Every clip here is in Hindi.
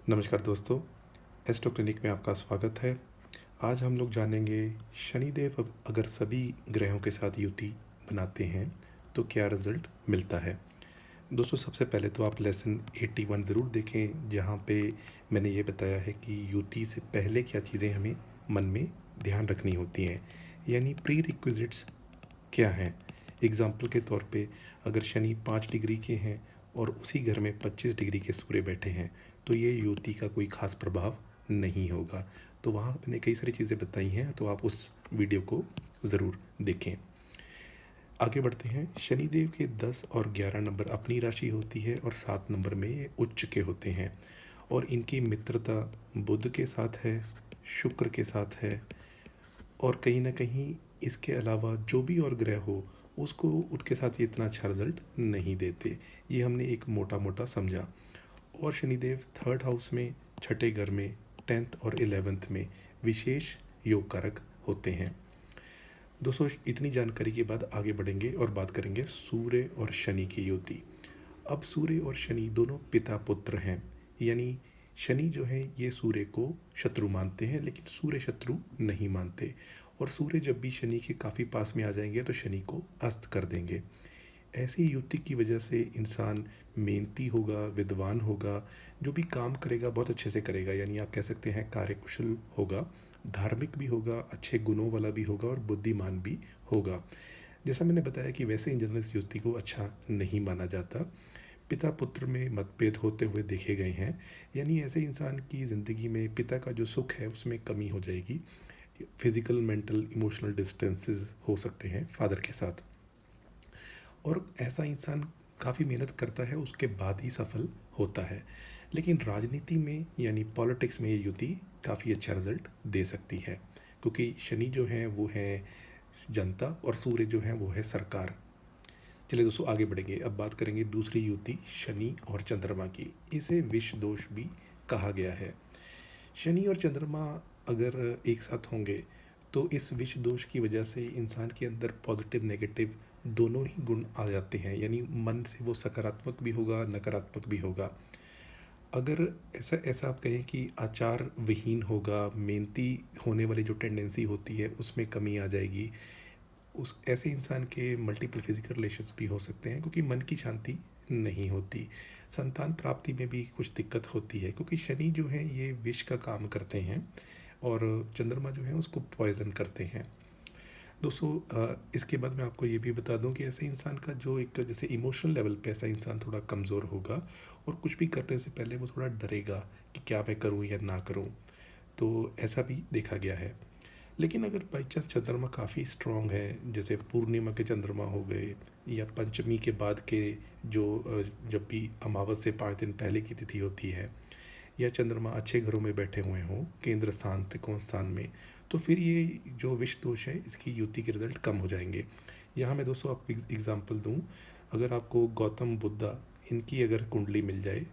नमस्कार दोस्तों, एस्ट्रो क्लिनिक में आपका स्वागत है। आज हम लोग जानेंगे शनिदेव अगर सभी ग्रहों के साथ युति बनाते हैं तो क्या रिजल्ट मिलता है। दोस्तों, सबसे पहले तो आप लेसन 81 ज़रूर देखें, जहाँ पे मैंने ये बताया है कि युति से पहले क्या चीज़ें हमें मन में ध्यान रखनी होती हैं, यानी प्री रिक्विजिट्स क्या हैं। एग्जाम्पल के तौर पे अगर शनि 5 डिग्री के हैं और उसी घर में 25 डिग्री के सूर्य बैठे हैं तो ये युति का कोई ख़ास प्रभाव नहीं होगा। तो वहाँ मैंने कई सारी चीज़ें बताई हैं, तो आप उस वीडियो को ज़रूर देखें। आगे बढ़ते हैं। शनिदेव के 10 और 11 नंबर अपनी राशि होती है और 7 नंबर में ये उच्च के होते हैं और इनकी मित्रता बुध के साथ है, शुक्र के साथ है और कहीं ना कहीं इसके अलावा जो भी और ग्रह हो उसको उनके साथ ये इतना अच्छा रिजल्ट नहीं देते। ये हमने एक मोटा मोटा समझा। और शनिदेव 3rd हाउस में, छठे घर में, 10th और 11th में विशेष योग कारक होते हैं। दोस्तों, इतनी जानकारी के बाद आगे बढ़ेंगे और बात करेंगे सूर्य और शनि की युति। अब सूर्य और शनि दोनों पिता पुत्र हैं, यानी शनि जो है ये सूर्य को शत्रु मानते हैं लेकिन सूर्य शत्रु नहीं मानते। और सूर्य जब भी शनि के काफ़ी पास में आ जाएंगे तो शनि को अस्त कर देंगे। ऐसी युति की वजह से इंसान मेहनती होगा, विद्वान होगा, जो भी काम करेगा बहुत अच्छे से करेगा, यानी आप कह सकते हैं कार्यकुशल होगा, धार्मिक भी होगा, अच्छे गुणों वाला भी होगा और बुद्धिमान भी होगा। जैसा मैंने बताया कि वैसे इन जनरल इस युति को अच्छा नहीं माना जाता। पिता पुत्र में मतभेद होते हुए देखे गए हैं, यानी ऐसे इंसान की ज़िंदगी में पिता का जो सुख है उसमें कमी हो जाएगी। फिजिकल, मेंटल, इमोशनल डिस्टेंसेस हो सकते हैं फादर के साथ। और ऐसा इंसान काफ़ी मेहनत करता है, उसके बाद ही सफल होता है। लेकिन राजनीति में यानी पॉलिटिक्स में ये युति काफ़ी अच्छा रिजल्ट दे सकती है, क्योंकि शनि जो है वो है जनता और सूर्य जो है वो है सरकार। चलिए दोस्तों, आगे बढ़ेंगे। अब बात करेंगे दूसरी युति शनि और चंद्रमा की। इसे विष दोष भी कहा गया है। शनि और चंद्रमा अगर एक साथ होंगे तो इस विष दोष की वजह से इंसान के अंदर पॉजिटिव नेगेटिव दोनों ही गुण आ जाते हैं, यानी मन से वो सकारात्मक भी होगा, नकारात्मक भी होगा। अगर ऐसा ऐसा आप कहें कि आचार विहीन होगा, मेहनती होने वाली जो टेंडेंसी होती है उसमें कमी आ जाएगी। उस ऐसे इंसान के मल्टीपल फिजिकल रिलेशंस भी हो सकते हैं, क्योंकि मन की शांति नहीं होती। संतान प्राप्ति में भी कुछ दिक्कत होती है, क्योंकि शनि जो है ये विष का काम करते हैं और चंद्रमा जो है उसको पॉइजन करते हैं। दोस्तों, इसके बाद मैं आपको ये भी बता दूं कि ऐसे इंसान का जो एक जैसे इमोशनल लेवल पे ऐसा इंसान थोड़ा कमज़ोर होगा और कुछ भी करने से पहले वो थोड़ा डरेगा कि क्या मैं करूं या ना करूं। तो ऐसा भी देखा गया है। लेकिन अगर बाई चांस चंद्रमा काफ़ी स्ट्रॉन्ग है, जैसे पूर्णिमा के चंद्रमा हो गए या पंचमी के बाद के जो जब भी अमावस से 5 दिन पहले की तिथि होती है, या चंद्रमा अच्छे घरों में बैठे हुए हों, केंद्र स्थान, त्रिकोण स्थान में, तो फिर ये जो विष दोष है इसकी युति के रिजल्ट कम हो जाएंगे। यहाँ मैं दोस्तों आपको एग्जांपल दूँ। अगर आपको गौतम बुद्धा इनकी अगर कुंडली मिल जाए,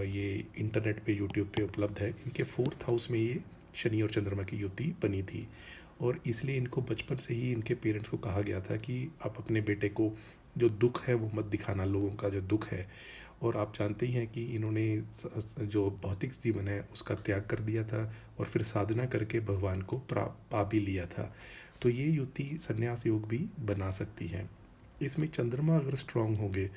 ये इंटरनेट पे, यूट्यूब पे उपलब्ध है। इनके 4th हाउस में ये शनि और चंद्रमा की युति बनी थी और इसलिए इनको बचपन से ही इनके पेरेंट्स को कहा गया था कि आप अपने बेटे को जो दुख है वो मत दिखाना, लोगों का जो दुख है। और आप जानते ही हैं कि इन्होंने जो भौतिक जीवन है उसका त्याग कर दिया था और फिर साधना करके भगवान को पा भी लिया था। तो ये युति संन्यास योग भी बना सकती है। इसमें चंद्रमा अगर स्ट्रांग होंगे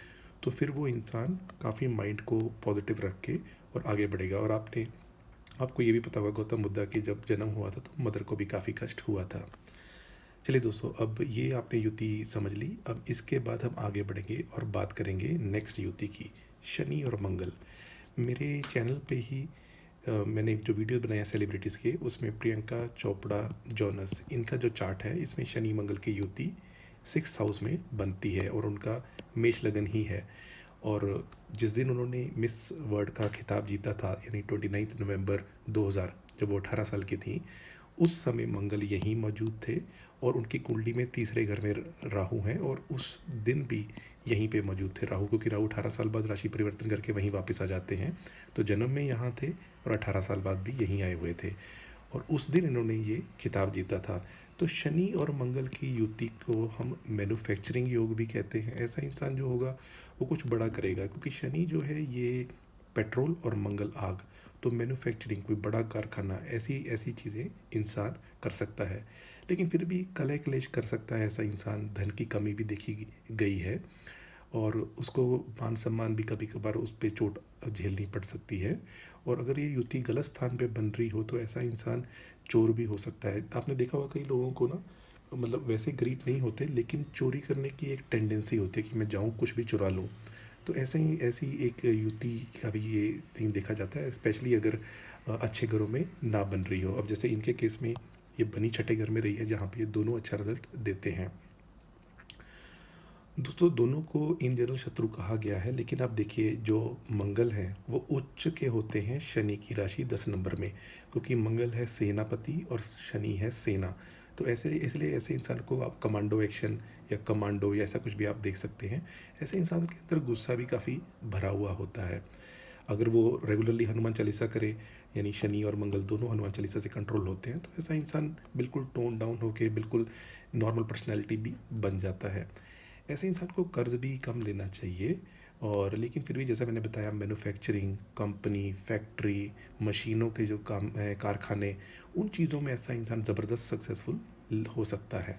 तो फिर वो इंसान काफ़ी माइंड को पॉजिटिव रख के और आगे बढ़ेगा। और आपको ये भी पता होगा, गौतम बुद्धा की जब जन्म हुआ था तो मदर को भी काफ़ी कष्ट हुआ था। चलिए दोस्तों, अब ये आपने युति समझ ली। अब इसके बाद हम आगे बढ़ेंगे और बात करेंगे नेक्स्ट युति की, शनि और मंगल। मेरे चैनल पे ही मैंने जो वीडियो बनाया सेलिब्रिटीज़ के, उसमें प्रियंका चोपड़ा, जॉनस, इनका जो चार्ट है इसमें शनि मंगल की युति 6th हाउस में बनती है और उनका मेष लगन ही है। और जिस दिन उन्होंने मिस वर्ल्ड का खिताब जीता था, यानी 29 नवंबर 2000, जब वो 18 साल की थी, उस समय मंगल यहीं मौजूद थे और उनकी कुंडली में तीसरे घर में राहु हैं और उस दिन भी यहीं पे मौजूद थे राहु, क्योंकि राहु 18 साल बाद राशि परिवर्तन करके वहीं वापस आ जाते हैं। तो जन्म में यहाँ थे और 18 साल बाद भी यहीं आए हुए थे और उस दिन इन्होंने ये खिताब जीता था। तो शनि और मंगल की युति को हम मैन्युफैक्चरिंग योग भी कहते हैं। ऐसा इंसान जो होगा वो कुछ बड़ा करेगा, क्योंकि शनि जो है ये पेट्रोल और मंगल आग। तो मैन्युफैक्चरिंग, कोई बड़ा कारखाना, ऐसी ऐसी चीज़ें इंसान कर सकता है। लेकिन फिर भी कलह क्लेश कर सकता है ऐसा इंसान, धन की कमी भी देखी गई है, और उसको मान सम्मान भी कभी कभार उस पर चोट झेलनी पड़ सकती है। और अगर ये युति गलत स्थान पे बन रही हो तो ऐसा इंसान चोर भी हो सकता है। आपने देखा होगा कई लोगों को ना, मतलब वैसे गरीब नहीं होते लेकिन चोरी करने की एक टेंडेंसी होती है कि मैं जाऊँ कुछ भी चुरा लूँ। तो ऐसे ही ऐसी एक युति का भी ये सीन देखा जाता है, स्पेशली अगर अच्छे घरों में ना बन रही हो। अब जैसे इनके केस में ये बनी छठे घर में रही है जहाँ पे ये दोनों अच्छा रिजल्ट देते हैं। दोस्तों दोनों को इन जनरल शत्रु कहा गया है, लेकिन आप देखिए जो मंगल है वो उच्च के होते हैं शनि की राशि 10 नंबर में, क्योंकि मंगल है सेनापति और शनि है सेना। तो ऐसे इसलिए ऐसे इंसान को आप कमांडो एक्शन या कमांडो या ऐसा कुछ भी आप देख सकते हैं। ऐसे इंसान के अंदर गुस्सा भी काफ़ी भरा हुआ होता है। अगर वो रेगुलरली हनुमान चालीसा करे, यानी शनि और मंगल दोनों हनुमान चालीसा से कंट्रोल होते हैं, तो ऐसा इंसान बिल्कुल टोन डाउन होके बिल्कुल नॉर्मल पर्सनैलिटी भी बन जाता है। ऐसे इंसान को कर्ज भी कम लेना चाहिए। और लेकिन फिर भी जैसा मैंने बताया, मैन्युफैक्चरिंग कंपनी, फैक्ट्री, मशीनों के जो काम है, कारखाने, उन चीज़ों में ऐसा इंसान ज़बरदस्त सक्सेसफुल हो सकता है।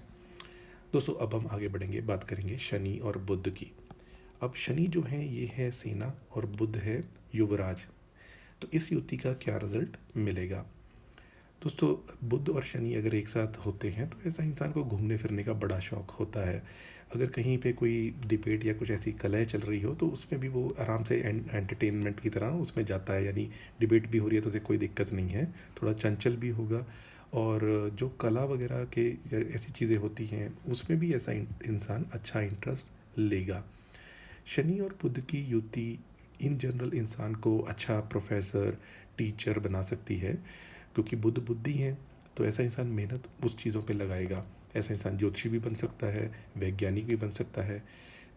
दोस्तों अब हम आगे बढ़ेंगे, बात करेंगे शनि और बुध की। अब शनि जो है ये है सेना और बुध है युवराज। तो इस युति का क्या रिजल्ट मिलेगा? दोस्तों बुध और शनि अगर एक साथ होते हैं तो ऐसा इंसान को घूमने फिरने का बड़ा शौक होता है। अगर कहीं पे कोई डिबेट या कुछ ऐसी कलह चल रही हो तो उसमें भी वो आराम से एंटरटेनमेंट की तरह उसमें जाता है, यानी डिबेट भी हो रही है तो उसे कोई दिक्कत नहीं है, थोड़ा चंचल भी होगा। और जो कला वगैरह के या ऐसी चीज़ें होती हैं उसमें भी ऐसा इंसान अच्छा इंटरेस्ट लेगा। शनि और बुध की युति इन जनरल इंसान को अच्छा प्रोफेसर, टीचर बना सकती है, क्योंकि बुध बुद्धि है। तो ऐसा इंसान मेहनत उस चीज़ों पे लगाएगा। ऐसा इंसान ज्योतिषी भी बन सकता है, वैज्ञानिक भी बन सकता है।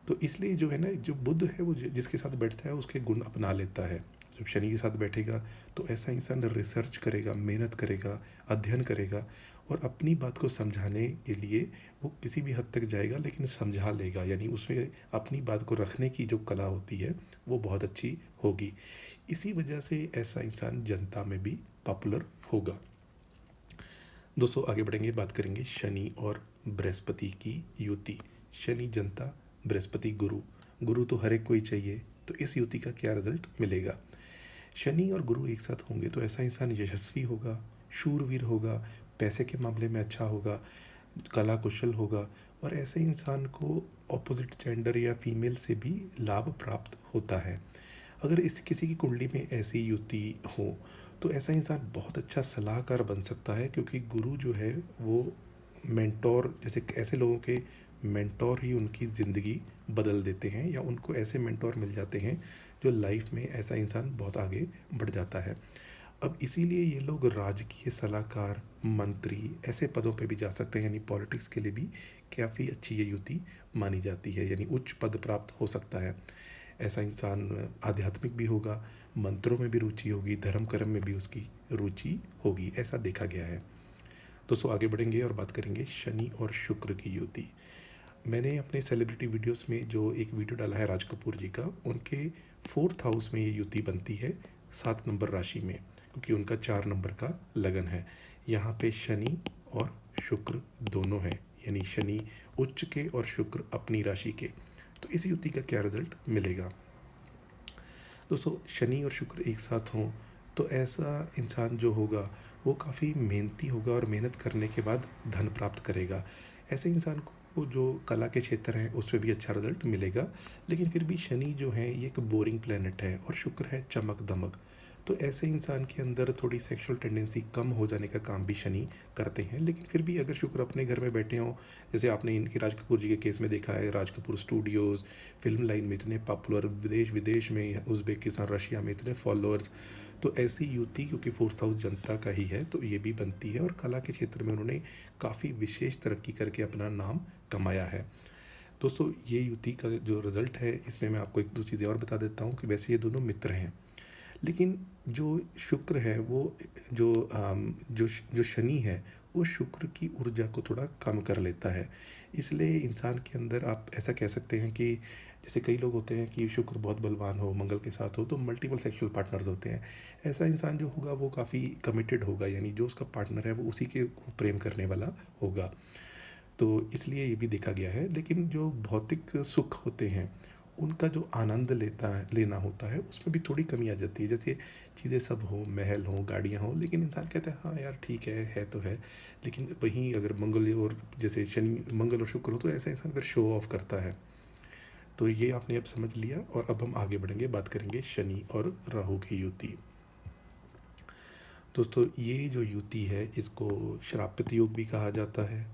तो इसलिए जो है ना, जो बुध है वो जिसके साथ बैठता है उसके गुण अपना लेता है। जब शनि के साथ बैठेगा तो ऐसा इंसान रिसर्च करेगा, मेहनत करेगा, अध्ययन करेगा, और अपनी बात को समझाने के लिए वो किसी भी हद तक जाएगा लेकिन समझा लेगा, यानी उसमें अपनी बात को रखने की जो कला होती है वो बहुत अच्छी होगी। इसी वजह से ऐसा इंसान जनता में भी पॉपुलर होगा। दोस्तों आगे बढ़ेंगे, बात करेंगे शनि और बृहस्पति की युति। शनि जनता, बृहस्पति गुरु। गुरु तो हर एक को ही चाहिए, तो इस युति का क्या रिजल्ट मिलेगा? शनि और गुरु एक साथ होंगे तो ऐसा इंसान यशस्वी होगा, शूरवीर होगा, पैसे के मामले में अच्छा होगा, कला कुशल होगा, और ऐसे इंसान को ऑपोजिट जेंडर या फीमेल से भी लाभ प्राप्त होता है। अगर इस किसी की कुंडली में ऐसी युति हो तो ऐसा इंसान बहुत अच्छा सलाहकार बन सकता है, क्योंकि गुरु जो है वो मेंटोर, जैसे ऐसे लोगों के मेंटोर ही उनकी ज़िंदगी बदल देते हैं, या उनको ऐसे मेंटोर मिल जाते हैं जो लाइफ में ऐसा इंसान बहुत आगे बढ़ जाता है। अब इसीलिए ये लोग राजकीय सलाहकार, मंत्री, ऐसे पदों पे भी जा सकते हैं, यानी पॉलिटिक्स के लिए भी काफ़ी अच्छी ये युति मानी जाती है, यानी उच्च पद प्राप्त हो सकता है। ऐसा इंसान आध्यात्मिक भी होगा, मंत्रों में भी रुचि होगी, धर्म कर्म में भी उसकी रुचि होगी, ऐसा देखा गया है। दोस्तों आगे बढ़ेंगे और बात करेंगे शनि और शुक्र की युति। मैंने अपने सेलिब्रिटी वीडियोस में जो एक वीडियो डाला है राज कपूर जी का, उनके 4th हाउस में ये युति बनती है 7 नंबर राशि में, क्योंकि उनका 4 नंबर का लगन है। यहाँ पे शनि और शुक्र दोनों हैं, यानी शनि उच्च के और शुक्र अपनी राशि के। तो इस युति का क्या रिजल्ट मिलेगा? दोस्तों शनि और शुक्र एक साथ हों तो ऐसा इंसान जो होगा वो काफ़ी मेहनती होगा, और मेहनत करने के बाद धन प्राप्त करेगा। ऐसे इंसान को जो कला के क्षेत्र हैं उसमें भी अच्छा रिजल्ट मिलेगा। लेकिन फिर भी शनि जो है ये एक बोरिंग प्लेनेट है और शुक्र है चमक दमक। तो ऐसे इंसान के अंदर थोड़ी सेक्सुअल टेंडेंसी कम हो जाने का काम भी शनि करते हैं। लेकिन फिर भी अगर शुक्र अपने घर में बैठे हों, जैसे आपने इनके राज कपूर जी के केस में देखा है, Raj Kapoor Studios film line में इतने पॉपुलर, विदेश विदेश में, उज़्बेकिस्तान, रशिया में इतने फॉलोअर्स। तो ऐसी युति, क्योंकि 4th हाउस जनता का ही है, तो ये भी बनती है, और कला के क्षेत्र में उन्होंने काफ़ी विशेष तरक्की करके अपना नाम कमाया है। दोस्तों ये युति का जो रिज़ल्ट है इसमें मैं आपको एक दो चीज़ें और बता देता हूँ कि वैसे ये दोनों मित्र हैं, लेकिन जो शुक्र है वो जो शनि है वो शुक्र की ऊर्जा को थोड़ा कम कर लेता है। इसलिए इंसान के अंदर आप ऐसा कह सकते हैं कि जैसे कई लोग होते हैं कि शुक्र बहुत बलवान हो, मंगल के साथ हो, तो मल्टीपल सेक्सुअल पार्टनर्स होते हैं। ऐसा इंसान जो होगा वो काफ़ी कमिटेड होगा, यानी जो उसका पार्टनर है वो उसी के प्रेम करने वाला होगा। तो इसलिए ये भी देखा गया है। लेकिन जो भौतिक सुख होते हैं उनका जो आनंद लेना होता है उसमें भी थोड़ी कमी आ जाती है। जैसे चीज़ें सब हो, महल हो, गाड़ियाँ हों, लेकिन इंसान कहता है हाँ यार ठीक है तो है। लेकिन वहीं अगर मंगल और जैसे शनि, मंगल और शुक्र हो तो ऐसा इंसान फिर शो ऑफ करता है। तो ये आपने अब समझ लिया, और अब हम आगे बढ़ेंगे, बात करेंगे शनि और राहु की युति। दोस्तों ये जो युति है इसको श्रापित योग भी कहा जाता है,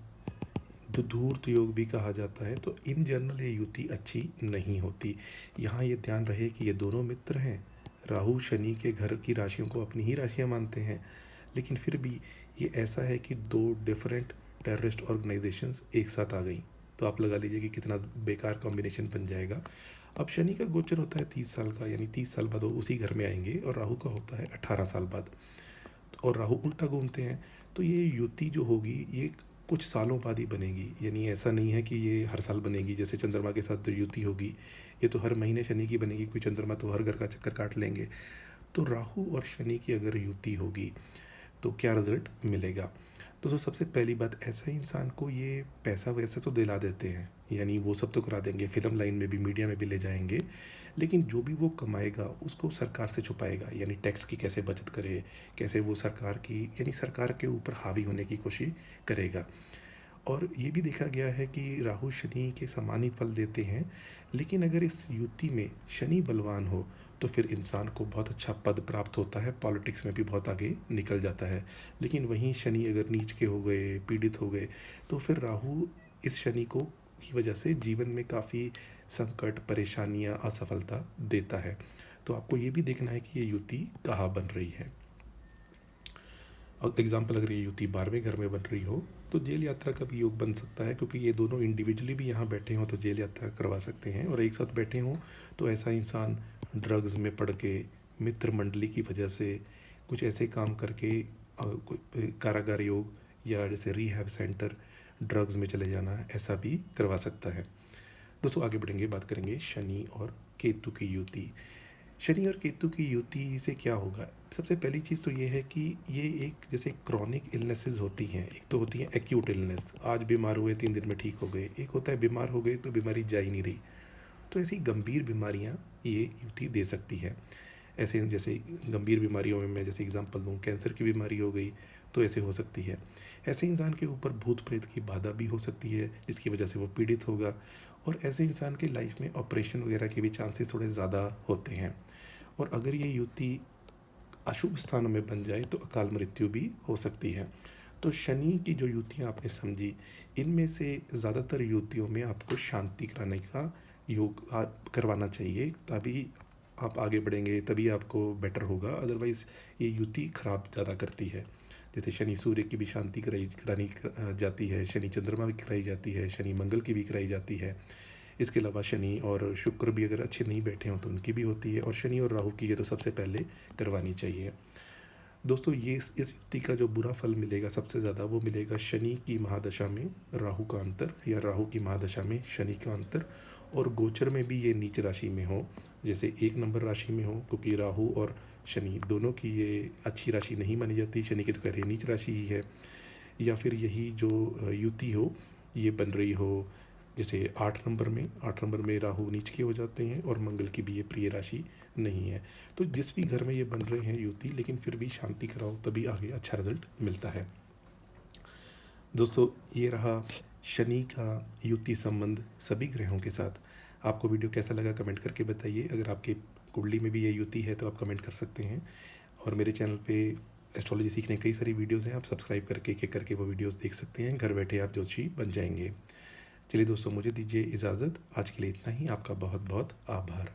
धूर्त योग भी कहा जाता है। तो इन जनरल ये युति अच्छी नहीं होती। यहाँ ये ध्यान रहे कि ये दोनों मित्र हैं। राहु शनि के घर की राशियों को अपनी ही राशियाँ मानते हैं, लेकिन फिर भी ये ऐसा है कि दो डिफरेंट टेररिस्ट ऑर्गेनाइजेशंस एक साथ आ गई। तो आप लगा लीजिए कि कितना बेकार कॉम्बिनेशन बन जाएगा। अब शनि का गोचर होता है 30 साल का, यानी 30 साल बाद वो उसी घर में आएंगे, और राहु का होता है 18 साल बाद, और राहु उल्टा घूमते हैं। तो ये युति जो होगी ये कुछ सालों बाद ही बनेगी, यानी ऐसा नहीं है कि ये हर साल बनेगी। जैसे चंद्रमा के साथ जो युति होगी ये तो हर महीने शनि की बनेगी, कोई चंद्रमा तो हर घर का चक्कर काट लेंगे। तो राहु और शनि की अगर युति होगी तो क्या रिजल्ट मिलेगा? दोस्तों सबसे पहली बात, ऐसा इंसान को ये पैसा वैसा तो दिला देते हैं, यानी वो सब तो करा देंगे, फिल्म लाइन में भी, मीडिया में भी ले जाएंगे, लेकिन जो भी वो कमाएगा उसको सरकार से छुपाएगा। यानी टैक्स की कैसे बचत करे, कैसे वो सरकार की, यानी सरकार के ऊपर हावी होने की कोशिश करेगा। और ये भी देखा गया है कि राहु शनि के समान ही फल देते हैं, लेकिन अगर इस युति में शनि बलवान हो तो फिर इंसान को बहुत अच्छा पद प्राप्त होता है, पॉलिटिक्स में भी बहुत आगे निकल जाता है। लेकिन वहीं शनि अगर नीच के हो गए, पीड़ित हो गए, तो फिर राहु इस शनि को की वजह से जीवन में काफ़ी संकट, परेशानियां, असफलता देता है। तो आपको ये भी देखना है कि ये युति कहाँ बन रही है। और एग्जाम्पल, अगर ये युति 12वें घर में बन रही हो तो जेल यात्रा का भी योग बन सकता है, क्योंकि ये दोनों इंडिविजुअली भी यहाँ बैठे हों तो जेल यात्रा करवा सकते हैं, और एक साथ बैठे हों तो ऐसा इंसान ड्रग्स में पड़ के, मित्र मंडली की वजह से कुछ ऐसे काम करके कारागार योग या जैसे रिहैब सेंटर, ड्रग्स में चले जाना, ऐसा भी करवा सकता है। दोस्तों आगे बढ़ेंगे, बात करेंगे शनि और केतु की युति। शनि और केतु की युति से क्या होगा? सबसे पहली चीज़ तो ये है कि ये एक जैसे क्रॉनिक इलनेसेस होती हैं। एक तो होती है एक्यूट इलनेस, आज बीमार हुए 3 दिन में ठीक हो गए। एक होता है बीमार हो गए तो बीमारी जा ही नहीं रही। तो ऐसी गंभीर बीमारियां ये युति दे सकती है। ऐसे जैसे गंभीर बीमारियों में मैं जैसे एग्जांपल दूं, कैंसर की बीमारी हो गई तो ऐसे हो सकती है। ऐसे इंसान के ऊपर भूत प्रेत की बाधा भी हो सकती है, जिसकी वजह से वो पीड़ित होगा। और ऐसे इंसान के लाइफ में ऑपरेशन वगैरह के भी चांसेस थोड़े ज़्यादा होते हैं। और अगर ये युति अशुभ स्थानों में बन जाए तो अकाल मृत्यु भी हो सकती है। तो शनि की जो युतियाँ आपने समझी, इनमें से ज़्यादातर युतियों में आपको शांति कराने का योग करवाना चाहिए, तभी आप आगे बढ़ेंगे, तभी आपको बेटर होगा। अदरवाइज़ ये युति खराब ज़्यादा करती है। जैसे शनि सूर्य की भी शांति करानी जाती है, शनि चंद्रमा भी कराई जाती है, शनि मंगल की भी कराई जाती है। इसके अलावा शनि और शुक्र भी अगर अच्छे नहीं बैठे हों तो उनकी भी होती है, और शनि और राहु की ये तो सबसे पहले करवानी चाहिए। दोस्तों ये इस युति का जो बुरा फल मिलेगा सबसे ज़्यादा, वो मिलेगा शनि की महादशा में राहु का अंतर, या राहु की महादशा में शनि का अंतर, और गोचर में भी ये नीच राशि में हो, जैसे 1 नंबर राशि में हो, क्योंकि राहु और शनि दोनों की ये अच्छी राशि नहीं मानी जाती, शनि की तो कह रही नीच राशि ही है। या फिर यही जो युति हो ये बन रही हो जैसे 8 नंबर में राहु नीच के हो जाते हैं, और मंगल की भी ये प्रिय राशि नहीं है। तो जिस भी घर में ये बन रहे हैं युति, लेकिन फिर भी शांति कराओ तभी आगे अच्छा रिजल्ट मिलता है। दोस्तों ये रहा शनि का युति संबंध सभी ग्रहों के साथ। आपको वीडियो कैसा लगा कमेंट करके बताइए। अगर आपके कुंडली में भी ये युति है तो आप कमेंट कर सकते हैं। और मेरे चैनल पे एस्ट्रोलॉजी सीखने कई सारी वीडियोज़ हैं, आप सब्सक्राइब करके एक एक करके वो वीडियोज़ देख सकते हैं। घर बैठे आप ज्योतिषी बन जाएंगे। चलिए दोस्तों, मुझे दीजिए इजाज़त। आज के लिए इतना ही। आपका बहुत बहुत आभार।